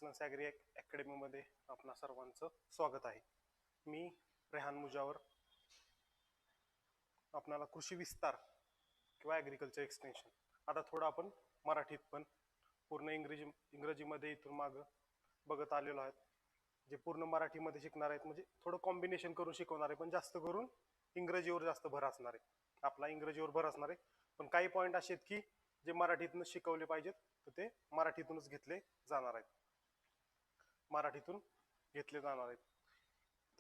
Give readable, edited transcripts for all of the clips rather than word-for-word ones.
Excellence agree अकॅडमीमध्ये आपणा सर्वांचं स्वागत आहे. मी रेहान मुजावर आपणाला कृषी विस्तार किंवा ॲग्रिकल्चर एक्सटेन्शन, आता थोडं आपण मराठीत पण पूर्ण इंग्रजीमध्ये इथून मागं बघत आलेलो आहेत. जे पूर्ण मराठीमध्ये शिकणार आहेत म्हणजे थोडं कॉम्बिनेशन करून शिकवणार आहे, पण जास्त करून इंग्रजीवर जास्त भर असणार आहे. आपला इंग्रजीवर भर असणार आहे, पण काही पॉईंट असे आहेत की जे मराठीतून शिकवले पाहिजेत तर ते मराठीतूनच घेतले जाणार आहेत.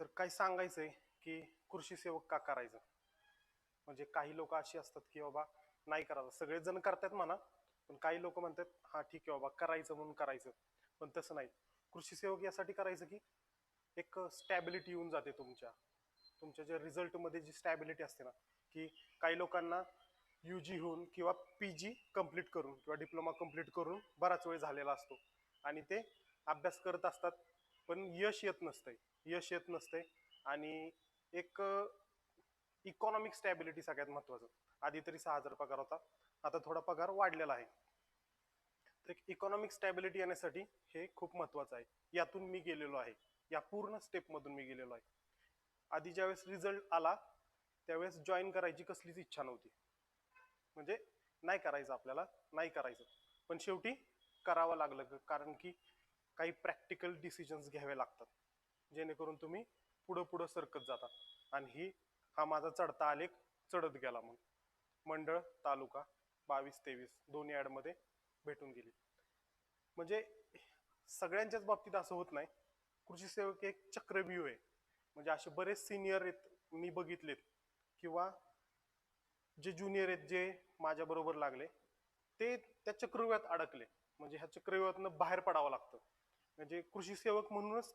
तर काय सांगायचंय की कृषी सेवक का करायचं. म्हणजे काही लोक अशी असतात की बाबा नाही करायचं, सगळेच जण करतात म्हणा, पण काही लोक म्हणतात हा ठीक आहे बाबा करायचं म्हणून करायचं. पण तसं नाही. कृषी सेवक यासाठी करायचं की एक स्टॅबिलिटी येऊन जाते तुमच्या जे रिझल्टमध्ये जी स्टॅबिलिटी असते ना, की काही लोकांना UG होऊन किंवा PG कंप्लीट करून किंवा डिप्लोमा कंप्लीट करून बराच वेळ झालेला असतो आणि ते अभ्यास करत असतात, पण यश येत नसतंय. आणि एक इकॉनॉमिक स्टॅबिलिटी सगळ्यात महत्वाचं. आधी तरी 6,000 पगार होता, आता थोडा पगार वाढलेला आहे. तर इकॉनॉमिक स्टॅबिलिटी येण्यासाठी हे खूप महत्वाचं आहे. यातून मी गेलेलो आहे, या पूर्ण स्टेपमधून मी गेलेलो आहे. आधी ज्यावेळेस रिझल्ट आला त्यावेळेस जॉईन करायची कसलीच इच्छा नव्हती, म्हणजे नाही करायचं, पण शेवटी करावं लागलं, कारण की काही प्रॅक्टिकल डिसिजन्स घ्यावे लागतात जेणेकरून तुम्ही पुढं पुढं सरकत जाता. आणि हा माझा चढता आलेख चढत गेला. मग मंडळ तालुका 22-23 दोन्ही ॲडमध्ये भेटून गेली. म्हणजे सगळ्यांच्याच बाबतीत असं होत नाही. कृषी सेवक एक चक्रव्यूह आहे. म्हणजे असे बरेच सिनियर आहेत मी बघितलेत, किंवा जे ज्युनियर आहेत जे माझ्या बरोबर लागले ते त्या चक्रव्यूहात अडकले. म्हणजे ह्या चक्रव्यूहातनं बाहेर पडावं लागतं. म्हणजे कृषी सेवक म्हणूनच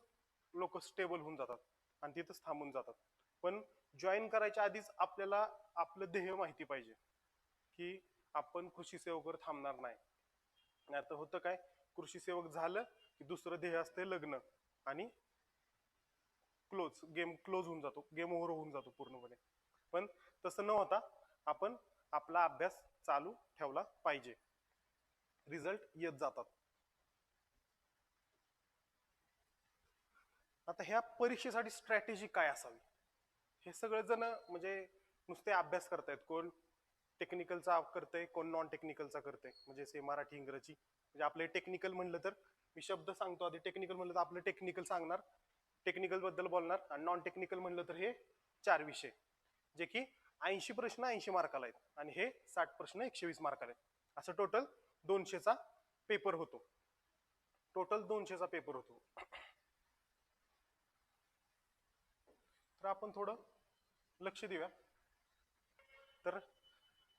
लोक स्टेबल होऊन जातात आणि तिथंच थांबून जातात. पण जॉईन करायच्या आधीच आपल्याला आपलं ध्येय माहिती पाहिजे की आपण कृषी सेवकवर थांबणार नाही. आता होतं काय, कृषी सेवक झालं की दुसरं ध्येय असते लग्न, आणि गेम क्लोज होऊन जातो, गेम ओव्हर होऊन जातो पूर्णपणे. पण तसं न होता आपण आपला अभ्यास चालू ठेवला पाहिजे, रिझल्ट येत जातात. आता ह्या परीक्षेसाठी स्ट्रॅटेजी काय असावी, हे सगळेजण म्हणजे नुसते अभ्यास करतायत. कोण टेक्निकलचा करतंय, कोण नॉन टेक्निकलचा करतंय. म्हणजे से मराठी इंग्रजी, म्हणजे आपले टेक्निकल म्हणलं तर मी शब्द सांगतो आधी. टेक्निकल म्हणलं तर आपलं टेक्निकल सांगणार, टेक्निकल बद्दल बोलणार. आणि नॉन टेक्निकल म्हणलं तर हे 4 विषय, जे की 80 प्रश्न 80 मार्काला आहेत आणि हे 60 प्रश्न 120 मार्काला आहेत. असं टोटल 200चा पेपर होतो. तर आपण थोडं लक्ष देऊया. तर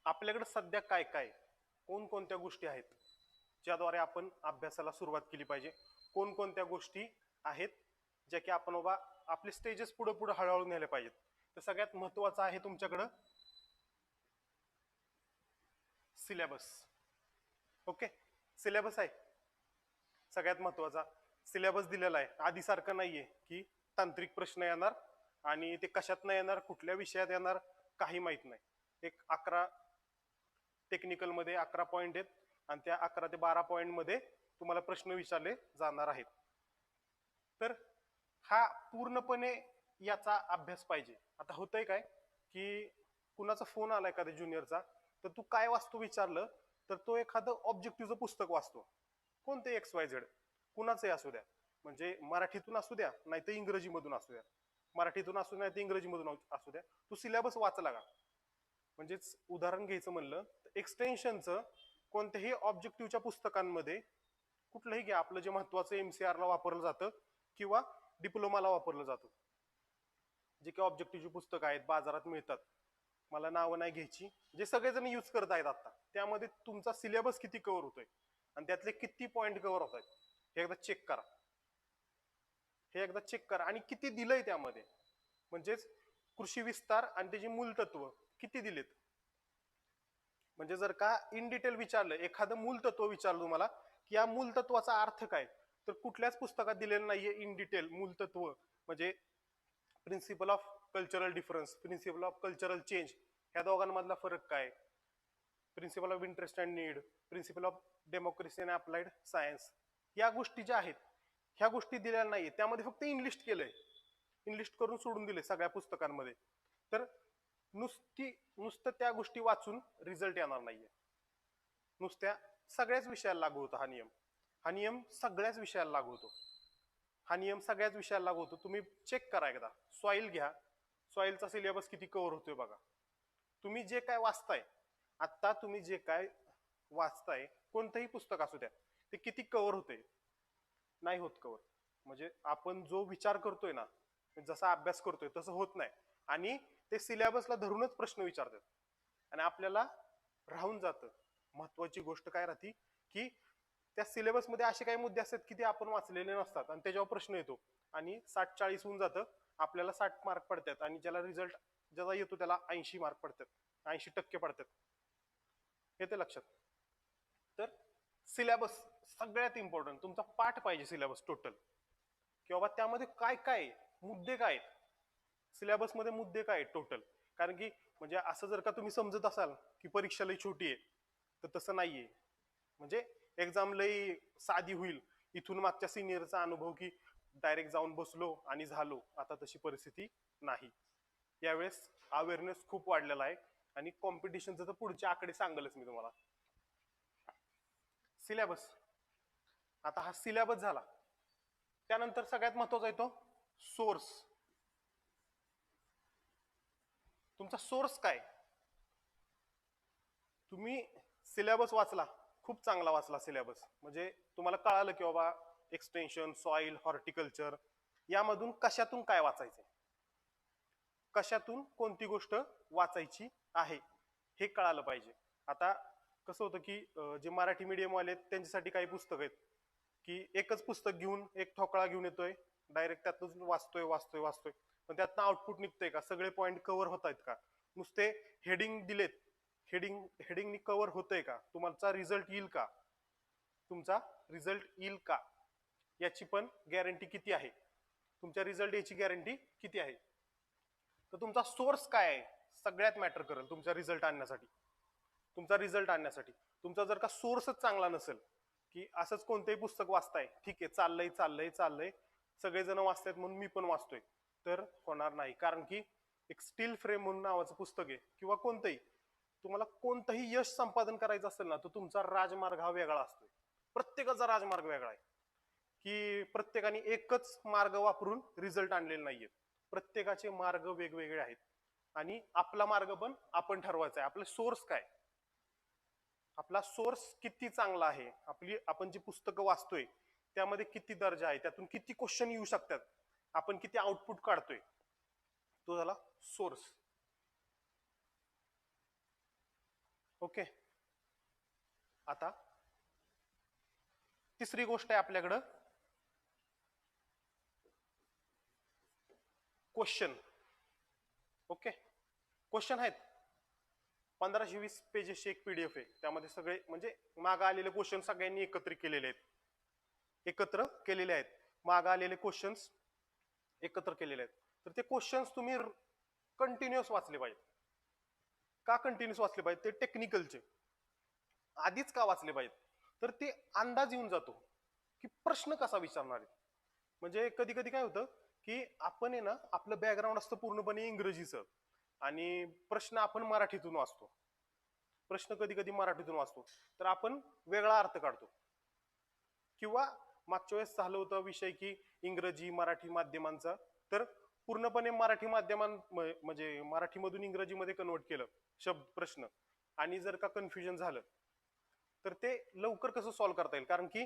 आपल्याकडे सध्या काय काय कोणकोणत्या गोष्टी आहेत ज्याद्वारे आपण अभ्यासाला सुरुवात केली पाहिजे. कोणकोणत्या गोष्टी आहेत ज्या की आपण बाबा आपले स्टेजेस पुढे पुढे हळूहळू नेले पाहिजेत. तर सगळ्यात महत्वाचं आहे तुमच्याकडं सिलेबस. ओके, सिलेबस आहे सगळ्यात महत्वाचा. सिलेबस दिलेला आहे. आधी सारखं नाहीये की तांत्रिक प्रश्न येणार आणि ते कशात नाही येणार, कुठल्या विषयात येणार, काही माहित नाही. एक 11 टेक्निकल मध्ये 11 पॉईंट आहेत आणि त्या 11 ते 12 पॉईंट मध्ये तुम्हाला प्रश्न विचारले जाणार आहेत. तर हा पूर्णपणे याचा अभ्यास पाहिजे. आता होतंय काय की कुणाचा फोन आला एखाद्या ज्युनियरचा, तर तू काय वाचतो विचारलं तर तो एखादं ऑब्जेक्टिव्हचं पुस्तक वाचतो, कोणते XYZ, कुणाचंही असू द्या. म्हणजे मराठीतून असू द्या नाही तर इंग्रजीमधून असू द्या, नाही तर इंग्रजीमधून असू द्या, तू सिलेबस वाचला का. म्हणजेच उदाहरण घ्यायचं म्हणलं तर एक्सटेन्शनचं कोणत्याही ऑब्जेक्टिव्हच्या पुस्तकांमध्ये कुठलंही घ्या, आपलं जे महत्वाचं MCR ला वापरलं जातं किंवा डिप्लोमाला वापरलं जातं, जे काही ऑब्जेक्टिव्हची पुस्तकं आहेत बाजारात मिळतात, मला नावं नाही घ्यायची, जे सगळेजण यूज करत आहेत आता, त्यामध्ये तुमचा सिलेबस किती कव्हर होतोय आणि त्यातले किती पॉईंट कव्हर होत आहेत हे एकदा चेक करा आणि किती दिलंय त्यामध्ये. म्हणजेच कृषी विस्तार आणि त्याची मूलतत्व किती दिलेत. म्हणजे जर का इन डिटेल विचारलं, एखादं मूलतत्व विचारलं तुम्हाला की या मूलतत्वाचा अर्थ काय, तर कुठल्याच पुस्तकात दिलेलं नाहीये इन डिटेल मूलतत्व. म्हणजे principle of cultural difference, principle of cultural change, ह्या दोघांमधला फरक काय, principle of interest and need, principle of democracy and applied science, या गोष्टी ज्या आहेत ह्या गोष्टी दिलेल्या नाहीये, त्यामध्ये फक्त इनलिस्ट केलंय, इनलिस्ट करून सोडून दिले सगळ्या पुस्तकांमध्ये. तर नुसतं त्या गोष्टी वाचून रिझल्ट येणार नाहीये. नुसत्या सगळ्याच विषयाला लागू होतो हा नियम. हा नियम सगळ्याच विषयाला लागू होतो. हा नियम सगळ्याच विषयाला लागू होतो. तुम्ही चेक करा एकदा, सॉइल घ्या, सॉइलचा सिलेबस किती कव्हर होतोय बघा. तुम्ही जे काय वाचताय आता, तुम्ही जे काय वाचताय कोणतंही पुस्तक असू द्या, ते किती कव्हर होते? नाही होत कव्हर. म्हणजे आपण जो विचार करतोय ना, जसा अभ्यास करतोय तसं होत नाही. आणि ते सिलेबसला धरूनच प्रश्न विचारतात आणि आपल्याला राहून जातं. महत्वाची गोष्ट काय राहते की त्या सिलेबस मध्ये असे काही मुद्दे असतात की ते आपण वाचलेले नसतात आणि त्याच्यावर प्रश्न येतो आणि 60-40 होऊन जातं, आपल्याला 60 मार्क पडतात आणि ज्याला रिझल्ट ज्याचा येतो त्याला 80 मार्क पडतात, 80% पडतात. येते लक्षात? तर सिलेबस सगळ्यात इम्पॉर्टंट. तुमचा पाठ पाहिजे सिलेबस टोटल, की बाबा त्यामध्ये काय काय मुद्दे काय आहेत, सिलेबस मध्ये मुद्दे काय आहेत टोटल. कारण की म्हणजे असं जर का तुम्ही समजत असाल की परीक्षा लई छोटी आहे, तर तसं नाहीये. म्हणजे एक्झाम लई साधी होईल, इथून मागच्या सिनियरचा अनुभव की डायरेक्ट जाऊन बसलो आणि झालो, आता तशी परिस्थिती नाही. यावेळेस अवेअरनेस खूप वाढलेला आहे आणि कॉम्पिटिशनचं तर पुढचे आकडे सांगेलच मी तुम्हाला. सिलेबस, आता हा सिलेबस झाला, त्यानंतर सगळ्यात महत्वाचा आहे तो सोर्स. तुमचा सोर्स काय? तुम्ही सिलेबस वाचला, खूप चांगला वाचला सिलेबस, म्हणजे तुम्हाला कळालं की बाबा एक्सटेन्शन, सॉइल, हॉर्टिकल्चर यामधून कशातून काय वाचायचंय, कशातून कोणती गोष्ट वाचायची आहे हे कळालं पाहिजे. आता कसं होतं की जे मराठी मीडियम वाले त्यांच्यासाठी काही पुस्तक आहेत की एकच पुस्तक घेऊन एक ठोकळा घेऊन येतोय, डायरेक्ट त्यातून वाचतोय वाचतोय वाचतोय, पण त्यातनं आउटपुट निघतंय का, सगळे पॉईंट कव्हर होत आहेत का, नुसते हेडिंग दिलेत, हेडिंगनी कव्हर होतंय का, तुमचा रिझल्ट येईल का, तुमचा रिझल्ट येईल का याची पण गॅरंटी किती आहे, तुमच्या रिझल्ट याची गॅरंटी किती आहे. तर तुमचा सोर्स काय आहे सगळ्यात मॅटर करेल तुमचा रिझल्ट आणण्यासाठी. तुमचा रिझल्ट आणण्यासाठी तुमचा जर का सोर्सच चांगला नसेल, की असंच कोणतंही पुस्तक वाचताय, ठीक आहे चाललंय चाललंय चाललंय सगळेजण वाचतायत म्हणून मी पण वाचतोय, तर होणार नाही. कारण की एक स्टील फ्रेम म्हणून नावाचं पुस्तक आहे, किंवा कोणतंही तुम्हाला कोणतंही यश संपादन करायचं असेल ना, तर तुमचा राजमार्ग हा वेगळा असतोय. प्रत्येकाचा राजमार्ग वेगळा आहे, की प्रत्येकाने एकच मार्ग वापरून रिझल्ट आणलेले नाहीये. प्रत्येकाचे मार्ग वेगवेगळे आहेत आणि आपला मार्ग पण आपण ठरवायचा आहे. आपले सोर्स काय, आपला सोर्स किती चांगला आहे, आपण जी पुस्तकं वाचतोय त्यामध्ये किती दर्जा आहे, त्यातून किती क्वेश्चन येऊ शकतात, आपण किती आउटपुट काढतोय, तो झाला सोर्स. ओके. आता तिसरी गोष्ट आहे आपल्याकडं क्वेश्चन. ओके, क्वेश्चन आहेत 1520 पेजेसची एक पीडीएफ आहे, त्यामध्ये सगळे म्हणजे मागे आलेले क्वेश्चन सगळ्यांनी एकत्र केलेले आहेत, मागे आलेले क्वेश्चन्स एकत्र केलेले आहेत. तर ते क्वेश्चन्स तुम्ही कंटिन्युअस वाचले पाहिजे. का कंटिन्युअस वाचले पाहिजे? ते टेक्निकलचे आधीच का वाचले पाहिजेत? तर ते अंदाज येऊन जातो की प्रश्न कसा विचारणार आहे. म्हणजे कधी कधी काय होतं की आपण आहे ना, आपलं बॅकग्राऊंड असतं पूर्णपणे इंग्रजीचं आणि प्रश्न आपण मराठीतून वाचतो, कधी कधी मराठीतून वाचतो, तर आपण वेगळा अर्थ काढतो. किंवा मागच्या वेळेस झालं होतं विषय की इंग्रजी मराठी माध्यमांचा, तर पूर्णपणे मराठी म्हणजे मराठीमधून इंग्रजीमध्ये कन्वर्ट केलं शब्द प्रश्न, आणि जर का कन्फ्युजन झालं तर ते लवकर कसं सॉल्व्ह करता येईल. कारण की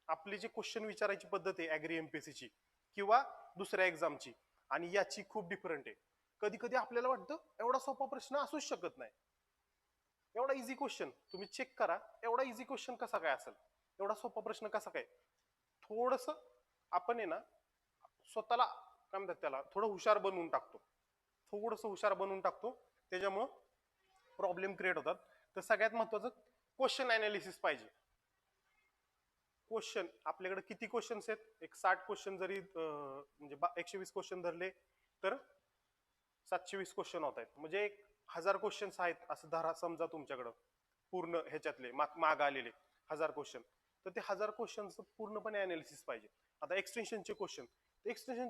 आपली जी क्वेश्चन विचारायची पद्धत आहे ऍग्री एमपीएससीची किंवा दुसऱ्या एक्झामची, आणि याची खूप डिफरंट आहे. कधी कधी आपल्याला वाटतं एवढा सोपा प्रश्न असूच शकत नाही, एवढा इझी क्वेश्चन तुम्ही चेक करा, एवढा इझी क्वेश्चन कसा काय असेल, एवढा सोपा प्रश्न कसा काय. थोडस आपण आहे ना स्वतःला काय म्हणतात त्याला थोडं हुशार बनवून टाकतो, त्याच्यामुळं प्रॉब्लेम क्रिएट होतात. तर सगळ्यात महत्वाचं क्वेश्चन अनालिसिस पाहिजे. क्वेश्चन आपल्याकडे किती क्वेश्चन्स आहेत, एक 60 क्वेश्चन जरी म्हणजे 120 क्वेश्चन धरले तर 720 क्वेश्चन होत आहेत, म्हणजे 1000 क्वेश्चन्स आहेत असं धरा समजा तुमच्याकडं, पूर्ण ह्याच्यातले माग आलेले 1000 क्वेश्चन. तर ते 1000 क्वेश्चनचं पूर्णपणे अनालिसिस पाहिजे. आता एक्सटेन्शनचे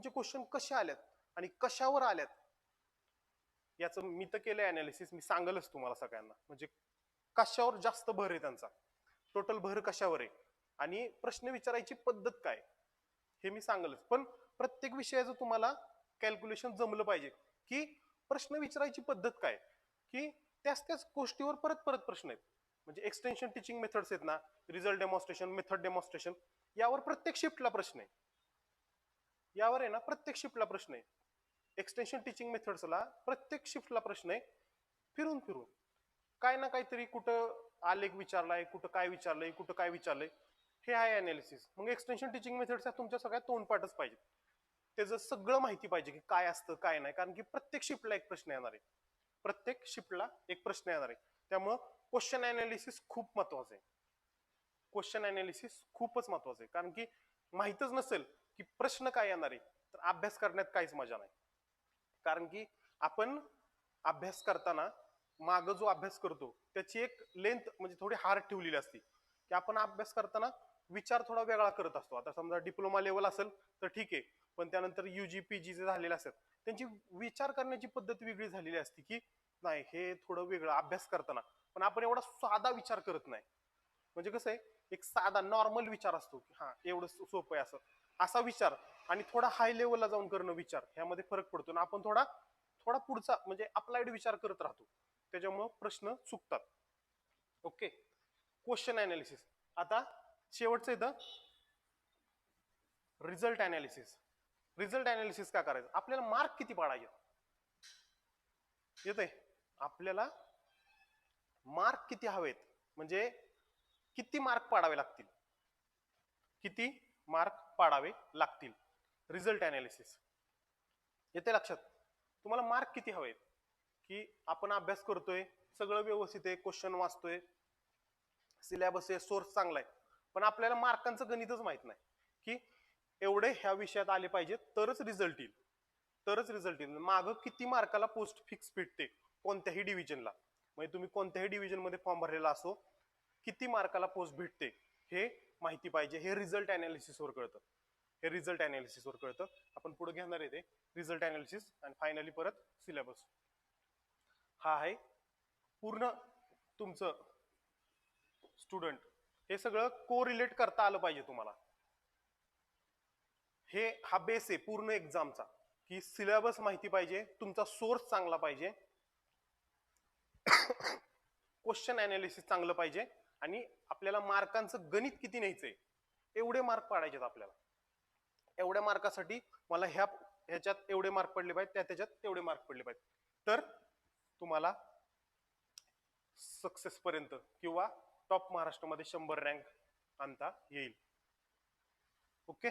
क्वेश्चन कसे आल्यात आणि कशावर आल्यात याचं मी तर केलंय अनालिसिस, मी सांगलच तुम्हाला सगळ्यांना. म्हणजे कशावर जास्त भर आहे त्यांचा, टोटल भर कशावर आहे आणि प्रश्न विचारायची पद्धत काय हे मी सांगलच. पण प्रत्येक विषयाचं तुम्हाला कॅल्क्युलेशन जमलं पाहिजे की प्रश्न विचारायची पद्धत काय, की त्याच गोष्टीवर परत परत प्रश्न आहेत. म्हणजे एक्सटेन्शन टीचिंग मेथड्स आहेत ना, रिझल्ट डेमॉन्स्ट्रेशन, मेथड डेमॉन्स्ट्रेशन, यावर प्रत्येक शिफ्टला प्रश्न आहे. यावर आहे ना प्रत्येक शिफ्टला प्रश्न आहे. एक्सटेन्शन टीचिंग मेथड्सला प्रत्येक शिफ्टला प्रश्न आहे. फिरून फिरून काय ना काहीतरी, कुठं आलेख विचारलाय, कुठं काय विचारलंय, कुठं काय विचारलंय, हे आहे अनालिसिस. मग एक्सटेन्शन टीचिंग मेथड्स तुमच्या सगळ्यात तोंडपाठच पाहिजे. त्याचं सगळं माहिती पाहिजे की काय असतं काय नाही, कारण की प्रत्येक शिफ्टला एक प्रश्न येणार आहे. प्रत्येक शिफ्टला एक प्रश्न येणार आहे. त्यामुळं क्वेश्चन अनालिसिस खूप महत्वाचं आहे. क्वेश्चन अनालिसिस खूपच महत्वाचं आहे, कारण की माहितच नसेल की प्रश्न काय येणार आहे तर अभ्यास करण्यात काहीच मजा नाही. कारण की आपण अभ्यास करताना माग जो अभ्यास करतो त्याची एक लेंथ म्हणजे थोडी हार्ड ठेवलेली असते, की आपण अभ्यास करताना विचार थोडा वेगळा करत असतो. आता समजा डिप्लोमा लेवल असेल तर ठीक आहे, पण त्यानंतर युजी पीजी जे झालेले असतात त्यांची विचार करण्याची पद्धत वेगळी झालेली असते, की नाही हे थोडं वेगळं अभ्यास करताना. पण आपण एवढा साधा विचार करत नाही. म्हणजे कसं आहे, एक साधा नॉर्मल विचार असतो की हा एवढं सोपं आहे असं, असा विचार आणि थोडा हाय लेवलला जाऊन करणं विचार, ह्यामध्ये फरक पडतो ना. आपण थोडा थोडा पुढचा म्हणजे अप्लाइड विचार करत राहतो, त्याच्यामुळे प्रश्न चुकतात. Okay, question analysis. आता शेवटचं इथं रिझल्ट अनालिसिस. रिझल्ट अनालिसिस का करायचं, आपल्याला मार्क किती पाडायचे येते, आपल्याला मार्क किती हवेत, म्हणजे किती मार्क पाडावे लागतील, किती मार्क पाडावे लागतील. रिझल्ट अनालिसिस येते लक्षात. तुम्हाला मार्क किती हवेत, की आपण अभ्यास करतोय, सगळं व्यवस्थित आहे, क्वेश्चन वाचतोय, सिलेबस आहे, सोर्स चांगला आहे, पण आपल्याला मार्कांचं गणितच माहित नाही की एवढे ह्या विषयात आले पाहिजेत तरच रिझल्ट येईल, तरच रिझल्ट येईल. मागं किती मार्काला पोस्ट फिक्स भेटते कोणत्याही डिव्हिजनला, म्हणजे तुम्ही कोणत्याही डिव्हिजन मध्ये फॉर्म भरलेला असो, किती मार्काला पोस्ट भेटते हे माहिती पाहिजे. हे रिझल्ट अनालिसिसवर कळतं, हे रिझल्ट अनालिसिसवर कळतं. आपण पुढे घेणार आहे ते रिझल्ट अनालिसिस. आणि फायनली परत सिलेबस. हा आहे पूर्ण तुमचं स्टुडंट, हे सगळं कोरिलेट करता आलं पाहिजे तुम्हाला. हे हा बेस आहे पूर्ण एक्झामचा, की सिलेबस माहिती पाहिजे, तुमचा सोर्स चांगला पाहिजे, क्वेश्चन अनालिसिस चांगलं पाहिजे, आणि आपल्याला मार्कांचं गणित किती न्यायचंय, एवढे मार्क पाडायचे आपल्याला. एवढ्या मार्कासाठी मला ह्याच्यात एवढे मार्क पडले पाहिजे, त्याच्यात तेवढे मार्क पडले पाहिजे, तर तुम्हाला सक्सेस पर्यंत किंवा टॉप महाराष्ट्रामध्ये 100 रँक आणता येईल. ओके,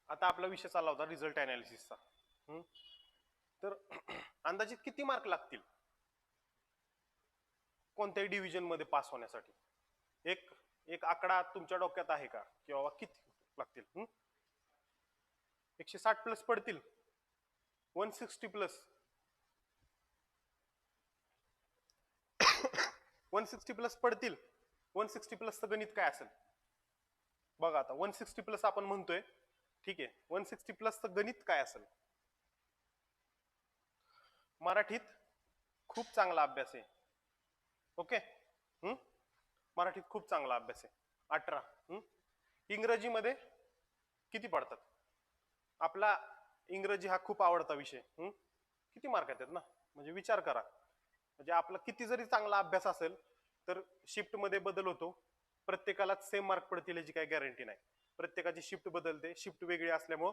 आता आपला विषय चालला होता रिझल्ट अनालिसिसचा. तर अंदाजित किती मार्क लागतील कोणत्याही डिव्हिजन मध्ये पास होण्यासाठी, एक एक आकडा तुमच्या डोक्यात आहे का, की बाबा किती लागतील? 160 प्लस पडतील, 160 प्लस, 160 प्लस पडतील. 160 प्लसचं गणित काय असेल बघा. आता 160 प्लस आपण म्हणतोय, ठीक आहे, 160 प्लसचं गणित काय असेल? मराठीत खूप चांगला अभ्यास आहे. ओके, मराठीत खूप चांगला अभ्यास आहे, 18. इंग्रजीमध्ये किती पडतात? आपला इंग्रजी हा खूप आवडता विषय, किती मार्क येतात ना, म्हणजे विचार करा. म्हणजे आपला किती जरी चांगला अभ्यास असेल तर शिफ्ट मध्ये बदल होतो, प्रत्येकालाच सेम मार्क पडतील याची काही गॅरंटी नाही. प्रत्येकाची शिफ्ट बदलते, शिफ्ट वेगळी असल्यामुळे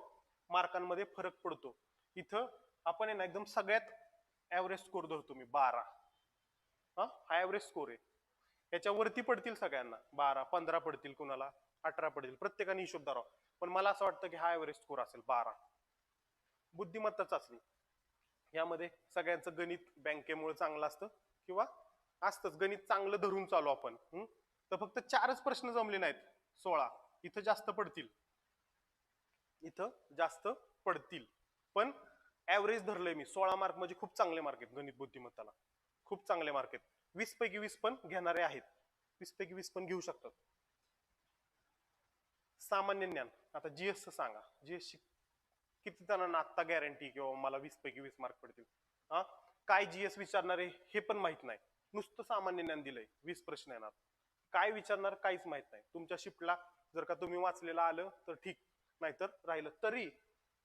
मार्कांमध्ये फरक पडतो. इथं आपण आहे ना एकदम सगळ्यात ऍव्हरेज स्कोर धरतो मी, 12. हा ऍव्हरेज स्कोर आहे, याच्यावरती पडतील सगळ्यांना 12, 15 पडतील, कुणाला 18 पडतील, प्रत्येकाने हिशोब धरावा. पण मला असं वाटतं की हा ऍव्हरेज स्कोर असेल 12. बुद्धिमत्ता चाचणी, यामध्ये सगळ्यांचं गणित बँकेमुळे चांगलं असतं किंवा असतंच, गणित चांगलं धरून चालू आपण. तर फक्त 4च प्रश्न जमले नाहीत, 16. इथं जास्त पडतील, इथं जास्त पडतील, पण ऍव्हरेज धरलंय मी. 16 मार्क म्हणजे खूप चांगले मार्क आहेत गणित बुद्धिमत्ताला. खूप चांगले मार्क आहेत. 20 पैकी 20 पण घेणारे आहेत, 20 पैकी 20 पण घेऊ शकतात. सामान्य ज्ञान, आता जीएसचं सांगा, जीएस किती जणांना आत्ता गॅरंटी किंवा मला 20 पैकी 20 मार्क पडतील? हा, काय जीएस विचारणारे हे पण माहित नाही, नुसतं सामान्य ज्ञान दिलंय, 20 प्रश्न येणार, काय विचारणार काहीच माहित नाही. तुमच्या शिफ्टला जर का तुम्ही वाचलेलं आलं तर ठीक, नाहीतर राहिलं तरी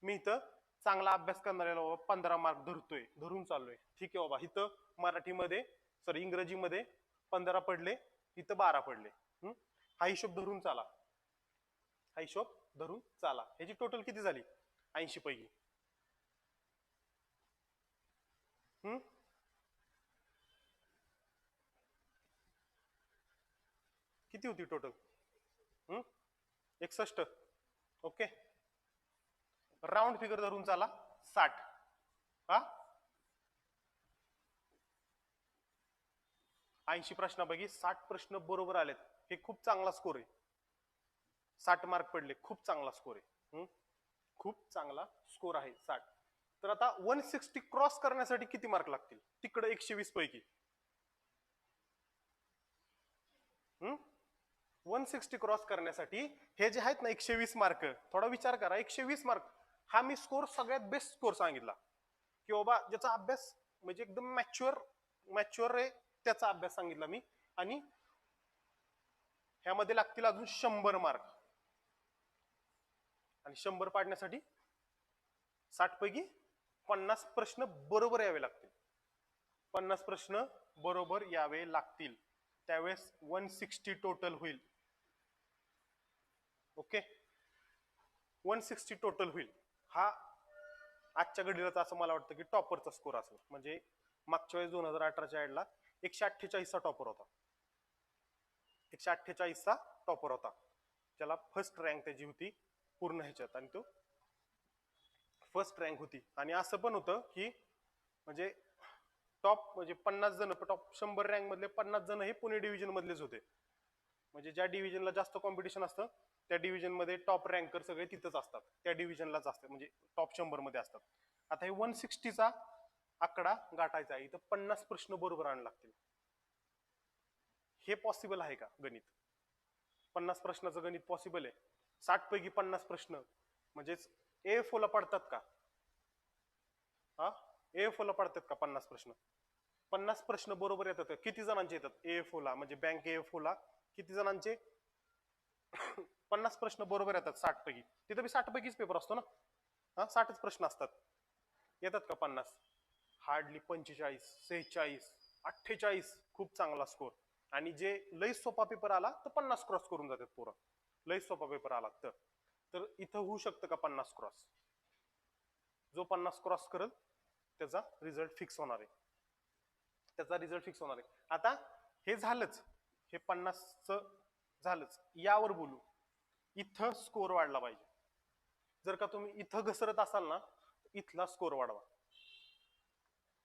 मी इथं चांगला अभ्यास करणाऱ्याला बाबा 15 मार्क धरून चाललोय, ठीक आहे बाबा. इथं मराठीमध्ये सॉरी इंग्रजीमध्ये 15 पडले, इथं 12 पडले. हा हिशोब धरून चाला, हा हिशोब धरून चाला. ह्याची टोटल किती झाली? 80 पैकी. किती होती टोटल? 61. ओके, राऊंड फिगर धरून चाला 60. हा, 80 प्रश्नापैकी 60 प्रश्न बरोबर आलेत, हे खूप चांगला स्कोर आहे. 60 मार्क पडले, खूप चांगला स्कोर आहे. खूप चांगला स्कोर आहे 60. तर आता 160 क्रॉस करण्यासाठी किती मार्क लागतील? तिकडे 120 पैकी 160 क्रॉस करण्यासाठी हे जे आहेत ना 120 मार्क, थोडा विचार करा. 120 मार्क हा मी स्कोर सगळ्यात बेस्ट स्कोर सांगितला की बाबा ज्याचा अभ्यास म्हणजे एकदम मॅच्युअर आहे त्याचा अभ्यास सांगितला मी. आणि ह्यामध्ये लागतील अजून 100 मार्क, आणि 100 पाडण्यासाठी 60 पैकी 50 प्रश्न बरोबर यावे लागतील. 50 प्रश्न बरोबर यावे लागतील, त्यावेळेस 160 टोटल होईल. ओके, 160 टोटल होईल. हा आजच्या घडीला असं मला वाटतं की टॉपरचा स्कोर असेल. म्हणजे मागच्या वेळेस 2018च्या ऍडला 148चा टॉपर होता, 148चा टॉपर होता, त्याला फर्स्ट रँक त्याची होती पूर्ण ह्याच्यात, आणि तो फर्स्ट रँक होती. आणि असं पण होतं की म्हणजे टॉप म्हणजे 50 जण, टॉप 100 रँक मधले 50 जण हे पुणे डिव्हिजन मधलेच होते. म्हणजे ज्या डिव्हिजनला जास्त कॉम्पिटिशन असतं त्या डिव्हिजन मध्ये टॉप रँकर सगळे तिथंच असतात, त्या डिव्हिजनलाच असतात, म्हणजे टॉप 100 मध्ये असतात. आता हे 160चा आकडा गाठायचा आहे, इथं 50 प्रश्न बरोबर आणायला लागतील. हे पॉसिबल आहे का गणित? 50 प्रश्नाचं गणित पॉसिबल आहे? 60 पैकी 50 प्रश्न म्हणजेच एएफओ ला पडतात का? हा, एएफओ ला पडतात का 50 प्रश्न? 50 प्रश्न बरोबर येतात? किती जणांचे येतात एएफओ ला, म्हणजे बँक एएफओ ला किती जणांचे 50 प्रश्न बरोबर येतात 60 पैकी? तिथं बी 60 पैकीच पेपर असतो ना, हा 60च प्रश्न असतात. येतात का 50? हार्डली 45, 46, 48, खूप चांगला स्कोर. आणि जे लई सोपा पेपर आला तर 50 क्रॉस करून जातात पोरं, लई सोपा पेपर आला तर इथं होऊ शकतं का 50 क्रॉस? जो 50 क्रॉस करल त्याचा रिझल्ट फिक्स होणार आहे, त्याचा रिझल्ट फिक्स होणार आहे. आता हे झालंच, हे 50चं झालंच. यावर बोलू, इथं स्कोर वाढला पाहिजे. जर का तुम्ही इथं घसरत असाल ना, इथला स्कोर वाढवा.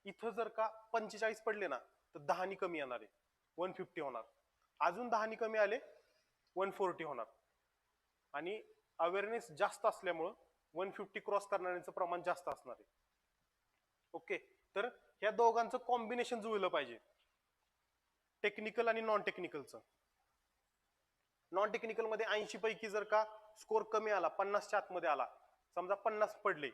इथं जर का 45 पडले ना तर 10 कमी येणार आहे, 150 होणार. अजून 10 कमी आले 140 होणार. आणि अवेअरनेस जास्त असल्यामुळं 150 क्रॉस करणाऱ्यांचं प्रमाण जास्त असणार आहे. ओके, तर ह्या दोघांचं कॉम्बिनेशन जुळलं पाहिजे, टेक्निकल आणि नॉन टेक्निकलचं. नॉन टेक्निकल मध्ये 80 पैकी जर का स्कोर कमी आला, 50च्या आतमध्ये आला, समजा 50 पडले,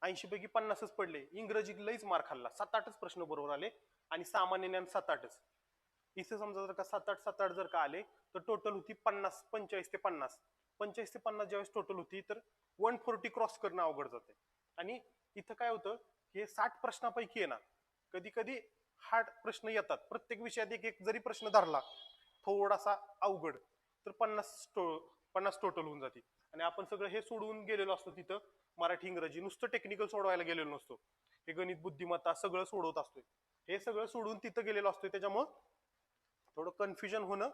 80 पैकी 50च पडले, इंग्रजी लईच मार खाल्ला, 7-8च प्रश्न बरोबर आले, आणि सामान्य ज्ञान 7-8च. इथे समजा जर का 7-8 जर का आले तर टोटल होती 50, 45 ते 50, 45 ते 50 ज्यावेळेस टोटल होती तर 140 क्रॉस करणं अवघड जाते. आणि इथं काय होतं, हे 60 प्रश्नापैकी आहे ना, कधी कधी हार्ड प्रश्न येतात. प्रत्येक विषयात एक एक जरी प्रश्न धरला थोडासा अवघड तर 50 टोटल होऊन जाते. आणि आपण सगळं हे सोडवून गेलेलो असतो तिथं, मराठी इंग्रजी नुसतं टेक्निकल सोडवायला गेलेलो नसतो, हे गणित बुद्धिमत्ता सगळं सोडवत असतोय. हे सगळं सोडून तिथं गेलेलो असतोय, त्याच्यामुळं थोडं कन्फ्युजन होणं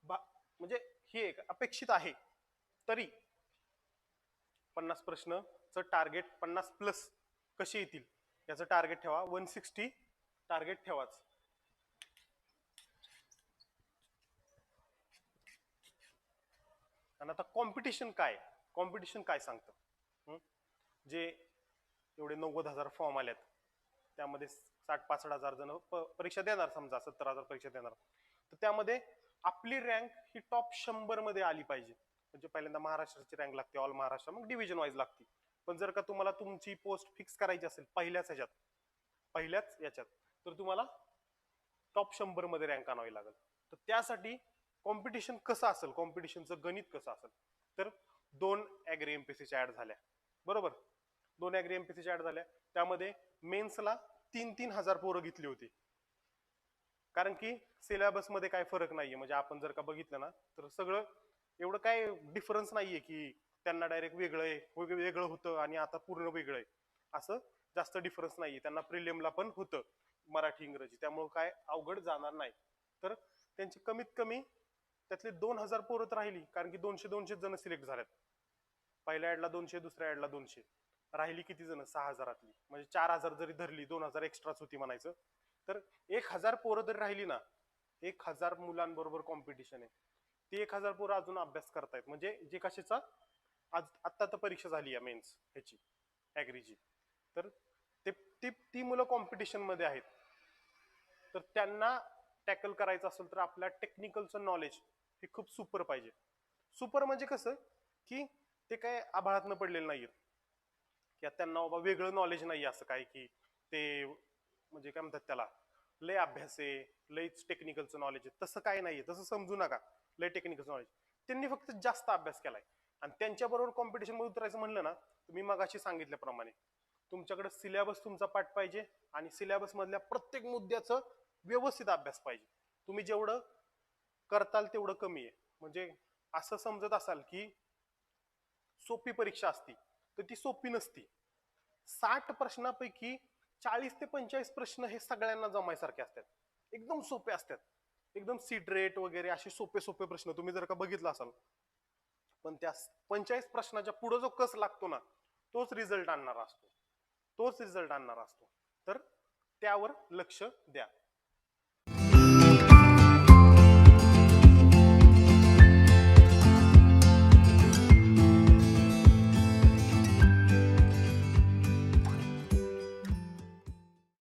म्हणजे हे अपेक्षित आहे. तरी 50 प्रश्नचं टार्गेट 50 प्लस कसे येतील याचं टार्गेट ठेवा, 160 टार्गेट ठेवाच. आणि आता कॉम्पिटिशन काय सांगतं? जे एवढे 90,000 फॉर्म आल्यात त्यामध्ये 60-65,000 जण परीक्षा देणार, समजा 70,000 परीक्षा देणार, तर त्यामध्ये आपली रँक ही टॉप 100 मध्ये आली पाहिजे. म्हणजे पहिल्यांदा महाराष्ट्राची रँक लागते, ऑल महाराष्ट्र, मग डिव्हिजन वाईज लागते. पण जर का तुम्हाला तुमची पोस्ट फिक्स करायची असेल पहिल्याच याच्यात तर तुम्हाला टॉप 100 मध्ये रँक आणावी लागेल. तर त्यासाठी कॉम्पिटिशन कसं असेल, कॉम्पिटिशनचं गणित कसं असेल, तर 2 ऍग्री एमपीसीच्या ऍड झाल्या, बरोबर. 2 ऍग्री एमपीसीच्या ऍड झाल्या, त्यामध्ये मेन्सला 3-3 हजार पोरं घेतली होती. कारण की सिलेबस मध्ये काय फरक नाहीये. म्हणजे आपण जर का बघितलं ना तर सगळं एवढं काय डिफरन्स नाहीये की त्यांना डायरेक्ट वेगळं होतं आणि आता पूर्ण वेगळं आहे, असं जास्त डिफरन्स नाहीये. त्यांना प्रिलियमला पण होतं मराठी इंग्रजी, त्यामुळे काय अवघड जाणार नाही. तर त्यांची कमीत कमी त्यातले 2,000 पोरं तर राहिली, कारण की 200 जण सिलेक्ट झाल्यात. पहिल्या ऍडला 200, दुसऱ्या ऍडला 200, राहिली किती जण? 6,000. म्हणजे 4,000 जरी धरली, 2,000 एक्स्ट्राच होती म्हणायचं, तर 1,000 पोरं जरी राहिली ना, 1,000 मुलांबरोबर कॉम्पिटिशन आहे. ती 1,000 पोरं अजून अभ्यास करतायत. म्हणजे जे कशाचा आज आत्ता तर परीक्षा झाली आहे मेन्स ह्याची, ऍग्रीची, तर ती मुलं कॉम्पिटिशन मध्ये आहेत. तर त्यांना टॅकल करायचं असेल तर आपल्या टेक्निकलचं नॉलेज हे खूप सुपर पाहिजे. सुपर म्हणजे कसं की ते काय आभाळातनं पडलेलं नाहीये, की त्यांना बाबा वेगळं नॉलेज नाही असं काय की ते म्हणजे काय म्हणतात त्याला लय अभ्यास आहे, लयच टेक्निकलचं नॉलेज आहे, तसं काय नाहीये. तसं समजू नका. लय टेक्निकल नॉलेज, त्यांनी फक्त जास्त अभ्यास केलाय. आणि त्यांच्याबरोबर कॉम्पिटिशन मध्ये उतरायचं म्हणलं ना, तुम्ही मगाशी सांगितल्याप्रमाणे तुमच्याकडे सिलेबस तुमचा पाठ पाहिजे आणि सिलेबस मधल्या प्रत्येक मुद्द्याचं व्यवस्थित अभ्यास पाहिजे. तुम्ही जेवढं करताल तेवढं कमी आहे. म्हणजे असं समजत असाल की सोपी परीक्षा असती, तर ती सोपी नसती. 60 प्रश्नापैकी 40 ते 45 प्रश्न हे सगळ्यांना जमायसारखे असतात, एकदम सोपे असतात. एकदम सीट रेट वगैरे असे सोपे प्रश्न तुम्ही जर का बघितला असाल, पण त्या 45 प्रश्नाच्या पुढे जो कस लागतो ना, तोच रिझल्ट आणणारा असतो. तर त्यावर लक्ष द्या.